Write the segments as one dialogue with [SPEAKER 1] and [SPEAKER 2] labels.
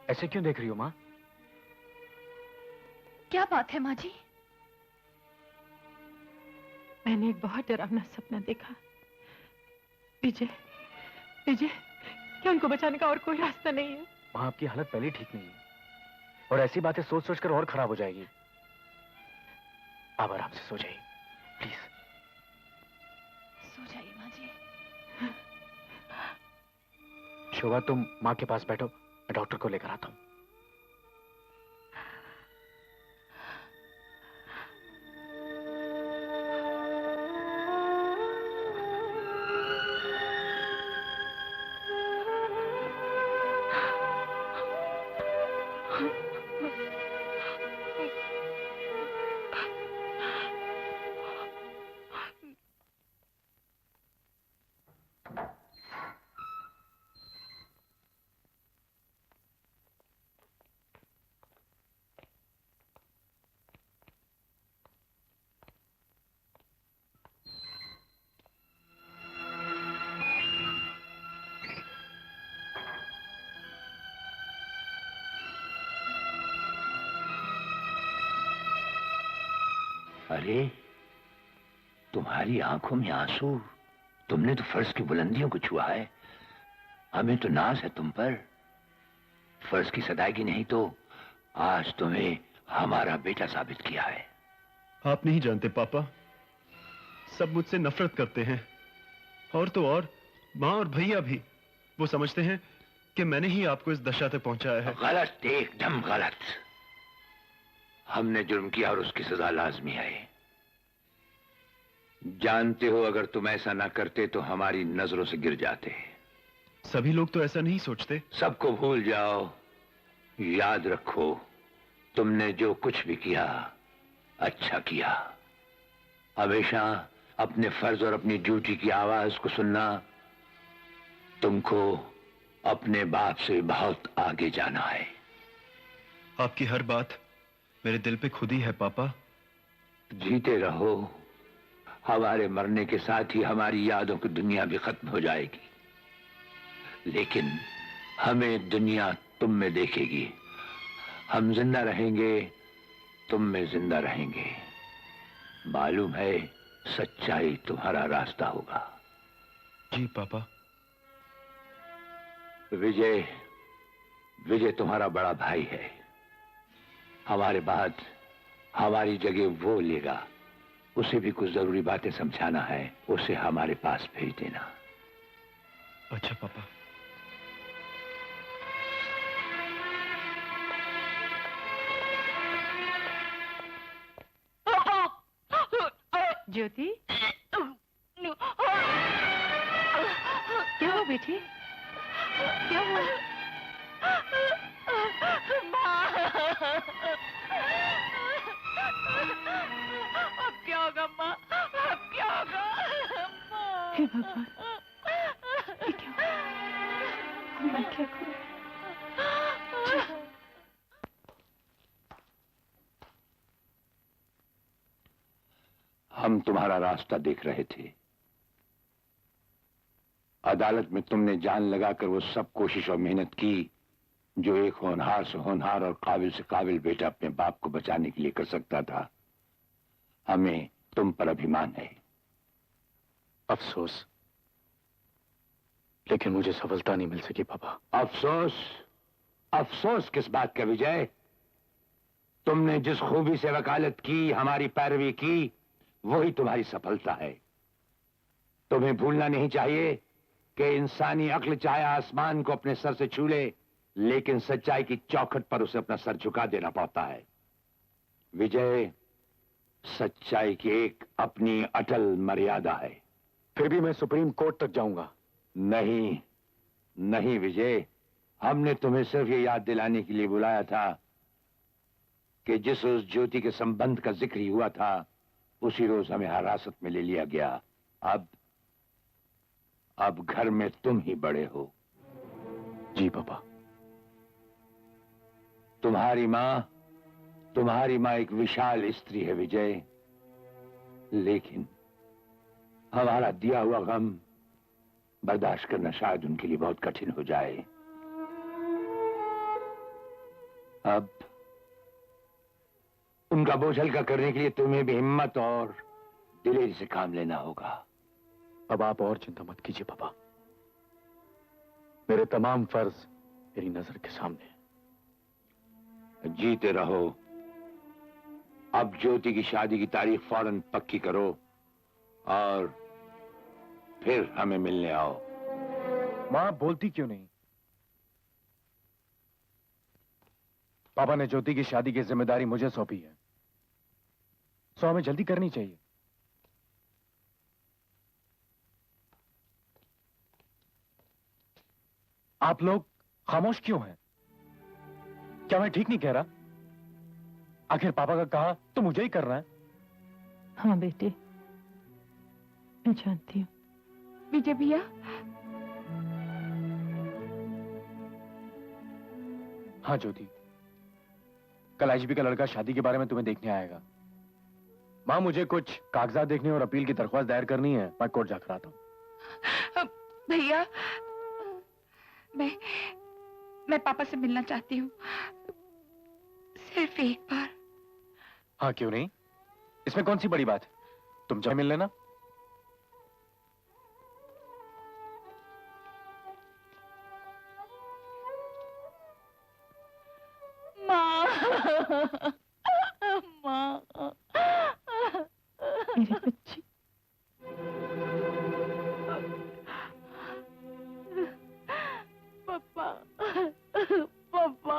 [SPEAKER 1] ऐसे क्यों देख रही हो माँ?
[SPEAKER 2] क्या बात है माँ जी?
[SPEAKER 3] मैंने एक बहुत डरावना सपना देखा। विजय, विजय, क्या उनको बचाने का और कोई रास्ता नहीं है?
[SPEAKER 1] माँ, आपकी हालत पहले ही ठीक नहीं है और ऐसी बातें सोच सोच कर और खराब हो जाएगी। आप आराम से सो जाइए प्लीज।
[SPEAKER 2] सो जाइए माँ जी।
[SPEAKER 1] शोभा, तुम माँ के पास बैठो, मैं डॉक्टर को लेकर आता हूँ।
[SPEAKER 4] अरे, तुम्हारी आंखों में आंसू। तुमने तो फर्श की बुलंदियों को छुआ है। हमें तो नाज है तुम पर। फर्श की सदाई नहीं तो आज तुम्हें हमारा बेटा साबित किया है।
[SPEAKER 5] आप नहीं जानते पापा, सब मुझसे नफरत करते हैं। और तो और माँ और भैया भी। वो समझते हैं कि मैंने ही आपको इस दशा तक पहुंचाया है।
[SPEAKER 4] गलत, एकदम गलत। हमने जुर्म किया और उसकी सजा लाजमी है। जानते हो, अगर तुम ऐसा ना करते तो हमारी नजरों से गिर जाते।
[SPEAKER 5] सभी लोग तो ऐसा नहीं सोचते।
[SPEAKER 4] सबको भूल जाओ। याद रखो, तुमने जो कुछ भी किया अच्छा किया। हमेशा अपने फर्ज और अपनी ड्यूटी की आवाज को सुनना। तुमको अपने बाप से बहुत आगे जाना है।
[SPEAKER 5] आपकी हर बात मेरे दिल पे खुद ही है पापा।
[SPEAKER 4] जीते रहो। हमारे मरने के साथ ही हमारी यादों की दुनिया भी खत्म हो जाएगी, लेकिन हमें दुनिया तुम में देखेगी। हम जिंदा रहेंगे, तुम में जिंदा रहेंगे। मालूम है, सच्चाई तुम्हारा रास्ता होगा।
[SPEAKER 5] जी पापा।
[SPEAKER 4] विजय, विजय तुम्हारा बड़ा भाई है। हमारे बाद हमारी जगह वो लेगा। उसे भी कुछ जरूरी बातें समझाना है, उसे हमारे पास भेज देना।
[SPEAKER 5] अच्छा पापा।
[SPEAKER 3] ज्योति, क्या हुआ बेटी? क्या हुआ?
[SPEAKER 2] अब क्या होगा माँ? अब क्या होगा?
[SPEAKER 3] हे भगवान, ये क्या? अब मैं क्या करूं?
[SPEAKER 4] हम तुम्हारा रास्ता देख रहे थे। अदालत में तुमने जान लगाकर वो सब कोशिश और मेहनत की जो एक होनहार से होनहार और काबिल से काबिल बेटा अपने बाप को बचाने के लिए कर सकता था। हमें तुम पर अभिमान है।
[SPEAKER 1] अफसोस, लेकिन मुझे सफलता नहीं मिल सकी पापा।
[SPEAKER 4] अफसोस? अफसोस किस बात का विजय? तुमने जिस खूबी से वकालत की, हमारी पैरवी की, वही तुम्हारी सफलता है। तुम्हें भूलना नहीं चाहिए कि इंसानी अक्ल चाहे आसमान को अपने सर से छू ले, लेकिन सच्चाई की चौखट पर उसे अपना सर झुका देना पड़ता है। विजय, सच्चाई की एक अपनी अटल मर्यादा है।
[SPEAKER 1] फिर भी मैं सुप्रीम कोर्ट तक जाऊंगा।
[SPEAKER 4] नहीं, नहीं विजय, हमने तुम्हें सिर्फ ये याद दिलाने के लिए बुलाया था कि जिस रोज ज्योति के संबंध का जिक्र ही हुआ था, उसी रोज हमें हिरासत में ले लिया गया। अब घर में तुम ही बड़े हो।
[SPEAKER 1] जी पापा।
[SPEAKER 4] तुम्हारी माँ एक विशाल स्त्री है विजय, लेकिन हमारा दिया हुआ गम बर्दाश्त करना शायद उनके लिए बहुत कठिन हो जाए। अब उनका बोझ हल्का करने के लिए तुम्हें भी हिम्मत और दिलेरी से काम लेना होगा।
[SPEAKER 1] अब आप और चिंता मत कीजिए पापा, मेरे तमाम फर्ज मेरी नजर के सामने हैं।
[SPEAKER 4] जीते रहो। अब ज्योति की शादी की तारीख फौरन पक्की करो और फिर हमें मिलने आओ।
[SPEAKER 1] मां बोलती क्यों नहीं? पापा ने ज्योति की शादी की जिम्मेदारी मुझे सौंपी है, सो हमें जल्दी करनी चाहिए। आप लोग खामोश क्यों हैं? क्या मैं ठीक नहीं कह रहा? आखिर पापा का कहा तो मुझे ही करना है।
[SPEAKER 3] हाँ बेटे, मैं जानती हूँ।
[SPEAKER 2] विजय भैया,
[SPEAKER 1] हाँ ज्योति, कल आईजीपी का लड़का शादी के बारे में तुम्हें देखने आएगा। मां मुझे कुछ कागजात देखने और अपील की दरख्वास्त दायर करनी है, मैं कोर्ट जाकर आता हूँ।
[SPEAKER 2] भैया, मैं पापा से मिलना चाहती हूँ, सिर्फ एक बार।
[SPEAKER 1] हाँ क्यों नहीं, इसमें कौन सी बड़ी बात है, तुम चाहे मिल लेना।
[SPEAKER 2] माँ, माँ,
[SPEAKER 3] मेरी बच्ची,
[SPEAKER 2] पापा, पापा,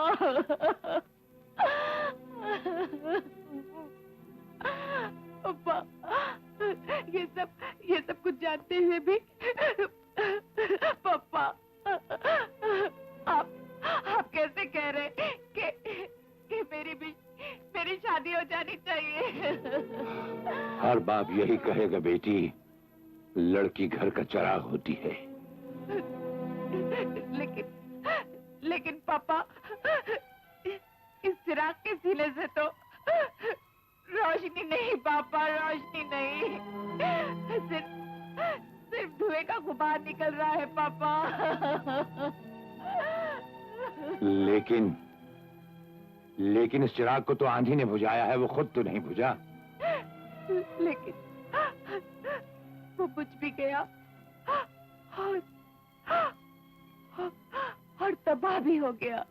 [SPEAKER 2] पापा, ये सब कुछ जानते हुए भी पापा, आप कैसे कह रहे कि मेरी शादी हो जानी चाहिए?
[SPEAKER 4] हर बाप यही कहेगा बेटी, लड़की घर का चिराग होती है।
[SPEAKER 2] लेकिन पापा, इस चिराग के सिले से तो रोशनी नहीं पापा, रोशनी नहीं, सिर्फ धुएं का गुबार निकल रहा है पापा।
[SPEAKER 4] लेकिन इस चिराग को तो आंधी ने बुझाया है, वो खुद तो नहीं बुझा।
[SPEAKER 2] लेकिन वो बुझ भी गया और तबाह भी हो गया।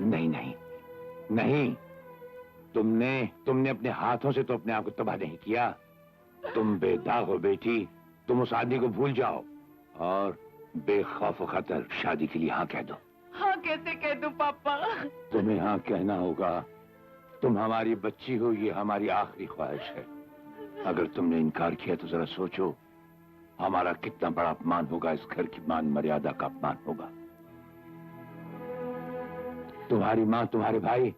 [SPEAKER 4] नहीं नहीं नहीं, तुमने अपने हाथों से तो अपने आप को तबाह नहीं किया। तुम बेदाग हो बेटी, तुम उस आदमी को भूल जाओ और बेखौफ खतर शादी के लिए हाँ कह दो।
[SPEAKER 2] हाँ कैसे कह दूं पापा?
[SPEAKER 4] तुम्हें हाँ कहना होगा। तुम हमारी बच्ची हो, ये हमारी आखिरी ख्वाहिश है। अगर तुमने इनकार किया तो जरा सोचो, हमारा कितना बड़ा अपमान होगा, इस घर की मान मर्यादा का अपमान होगा। तुम्हारी माँ, तुम्हारे भाई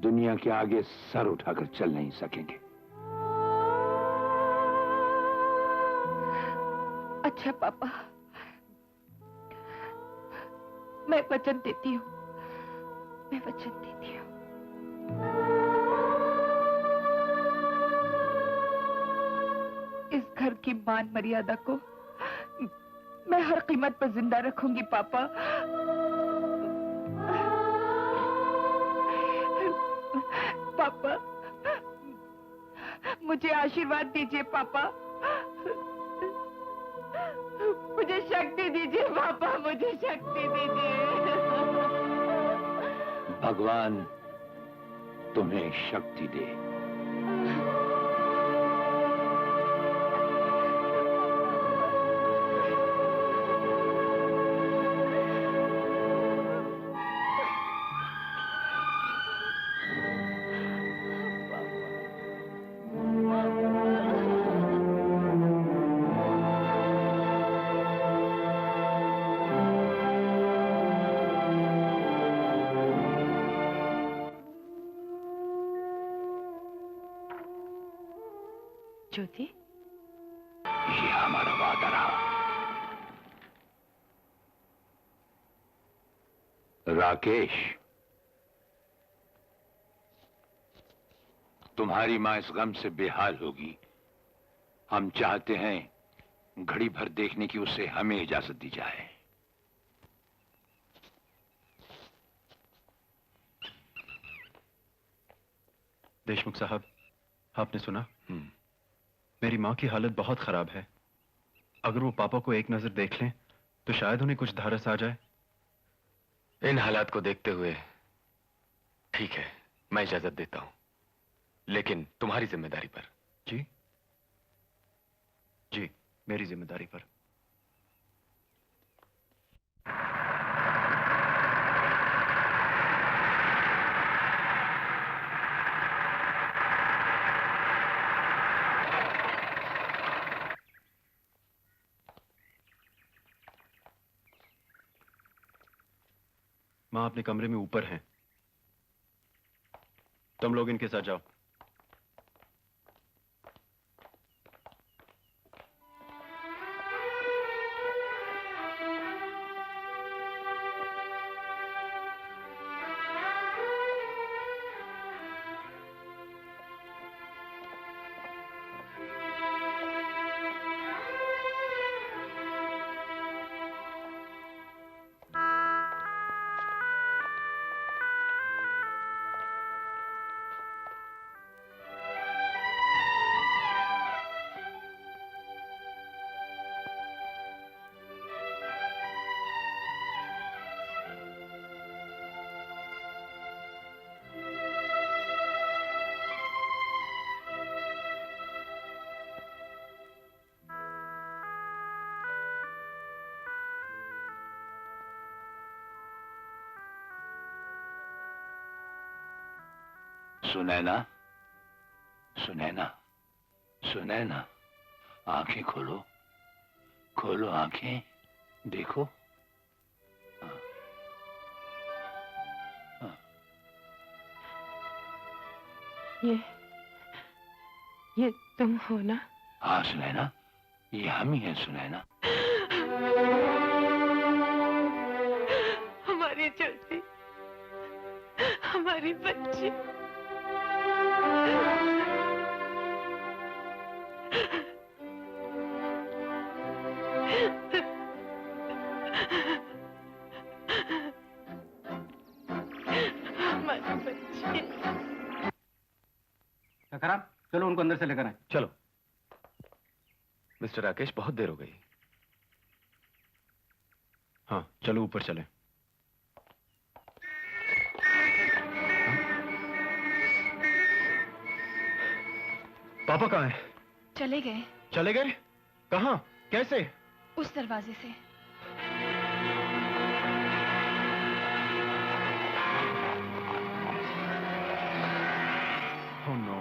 [SPEAKER 4] दुनिया के आगे सर उठाकर चल नहीं सकेंगे।
[SPEAKER 2] अच्छा पापा, मैं वचन देती हूँ, मैं वचन देती हूँ। इस घर की मान मर्यादा को मैं हर कीमत पर जिंदा रखूंगी पापा। पापा, मुझे आशीर्वाद दीजिए पापा, मुझे शक्ति दीजिए पापा, मुझे शक्ति दीजिए।
[SPEAKER 4] भगवान तुम्हें शक्ति दे।
[SPEAKER 3] ज्योति,
[SPEAKER 4] ये हमारा वादा रहा। राकेश, तुम्हारी मां इस गम से बेहाल होगी। हम चाहते हैं घड़ी भर देखने की उसे हमें इजाजत दी जाए।
[SPEAKER 5] देशमुख साहब, आपने सुना?
[SPEAKER 1] हम्म।
[SPEAKER 5] मेरी माँ की हालत बहुत खराब है। अगर वो पापा को एक नजर देख लें तो शायद उन्हें कुछ धारस आ जाए।
[SPEAKER 1] इन हालात को देखते हुए ठीक है, मैं इजाजत देता हूं, लेकिन तुम्हारी जिम्मेदारी पर।
[SPEAKER 5] जी जी, मेरी जिम्मेदारी पर। माँ अपने कमरे में ऊपर हैं। तुम लोग इनके साथ जाओ।
[SPEAKER 4] सुनैना, सुनैना, सुनैना, आंखें खोलो, खोलो आंखें, देखो। हाँ, हाँ।
[SPEAKER 3] ये तुम हो ना?
[SPEAKER 4] हाँ सुनैना, ये हम ही हैं सुनैना।
[SPEAKER 3] हमारी ज्योति, हमारी बच्ची। हमारी बच्ची।
[SPEAKER 6] सखाराम, चलो उनको अंदर से लेकर आए।
[SPEAKER 1] चलो। मिस्टर राकेश, बहुत देर हो गई।
[SPEAKER 5] हाँ चलो ऊपर चलें। पापा कहाँ हैं?
[SPEAKER 2] चले गए
[SPEAKER 5] चले गए? कहाँ? कैसे?
[SPEAKER 2] उस दरवाजे से।
[SPEAKER 5] Oh no.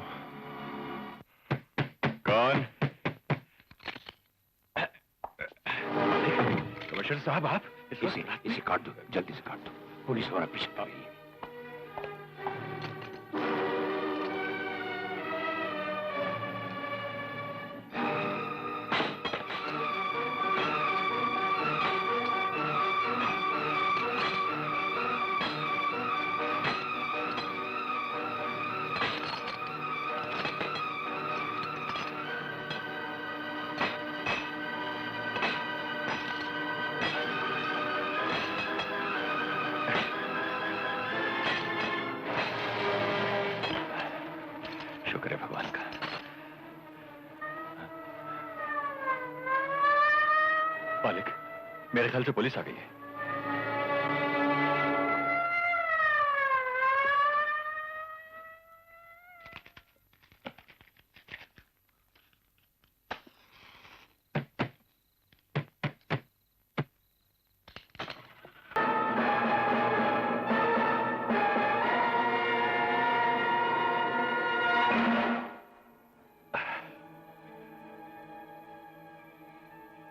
[SPEAKER 1] कौन? कमिश्नर साहब, आप
[SPEAKER 4] इसे काट दो, जल्दी से काट दो, पुलिस हमारा पीछे पड़ रही है।
[SPEAKER 1] शुक्र है भगवान का। मालिक, मेरे ख्याल से पुलिस आ गई है।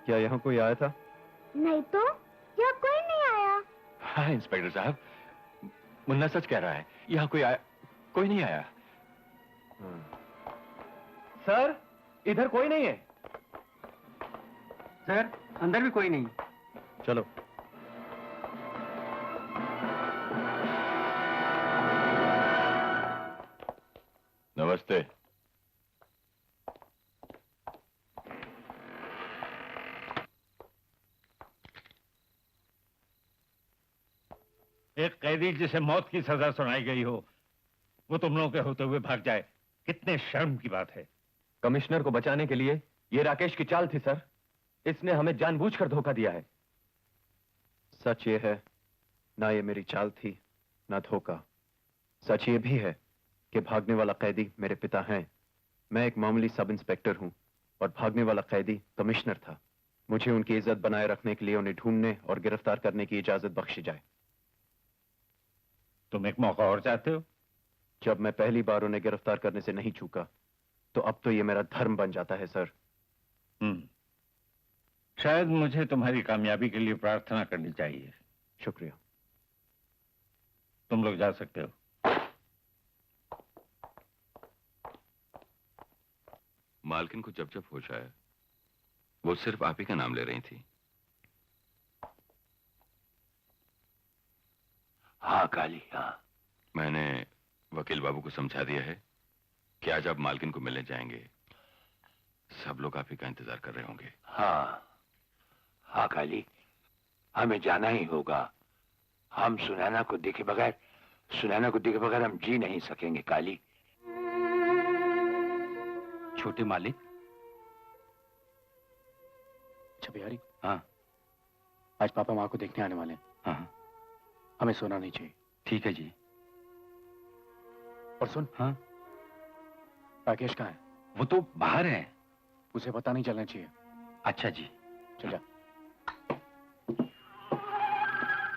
[SPEAKER 5] क्या यहाँ कोई आया था?
[SPEAKER 7] नहीं तो, यहाँ कोई नहीं आया।
[SPEAKER 1] हाँ इंस्पेक्टर साहब, मुन्ना सच कह रहा है, यहाँ कोई नहीं आया।
[SPEAKER 6] सर, इधर कोई नहीं है। सर, अंदर भी कोई नहीं।
[SPEAKER 5] चलो।
[SPEAKER 1] नमस्ते।
[SPEAKER 4] एक कैदी जिसे मौत की सजा सुनाई गई हो,
[SPEAKER 8] वो तुम लोगों के होते हुए भाग जाए, कितने शर्म की बात है।
[SPEAKER 1] कमिश्नर को बचाने के लिए ये राकेश की चाल थी सर। इसने हमें जानबूझकर धोखा दिया है।
[SPEAKER 5] सच ये है, ना ये मेरी चाल थी ना धोखा। सच ये भी है कि भागने वाला कैदी मेरे पिता हैं। मैं एक मामूली सब इंस्पेक्टर हूं और भागने वाला कैदी कमिश्नर था। मुझे उनकी इज्जत बनाए रखने के लिए उन्हें ढूंढने और गिरफ्तार करने की इजाजत बख्शी जाए।
[SPEAKER 8] तुम एक मौका और चाहते हो?
[SPEAKER 5] जब मैं पहली बार उन्हें गिरफ्तार करने से नहीं चूका तो अब तो ये मेरा धर्म बन जाता है सर।
[SPEAKER 8] शायद मुझे तुम्हारी कामयाबी के लिए प्रार्थना करनी चाहिए।
[SPEAKER 5] शुक्रिया।
[SPEAKER 8] तुम लोग जा सकते हो।
[SPEAKER 9] मालकिन को जब जब होश आया वो सिर्फ आप ही का नाम ले रही थी।
[SPEAKER 4] हाँ काली, हाँ।
[SPEAKER 9] मैंने वकील बाबू को समझा दिया है कि आज आप मालकिन को मिलने जाएंगे। सब लोग आप ही का इंतजार कर रहे होंगे।
[SPEAKER 4] हाँ हाँ काली, हमें जाना ही होगा। हम सुनैना को देखे बगैर हम जी नहीं सकेंगे काली।
[SPEAKER 6] छोटे मालिक।
[SPEAKER 1] अच्छा बिहारी।
[SPEAKER 6] हाँ
[SPEAKER 1] आज पापा माँ को देखने आने वाले हैं।
[SPEAKER 6] हाँ
[SPEAKER 1] हमें सोना नहीं चाहिए।
[SPEAKER 6] ठीक है जी।
[SPEAKER 1] और सुन।
[SPEAKER 6] हाँ
[SPEAKER 1] राकेश कहाँ है?
[SPEAKER 6] वो तो बाहर है।
[SPEAKER 1] उसे पता नहीं चलना चाहिए।
[SPEAKER 6] अच्छा जी।
[SPEAKER 1] चल जा।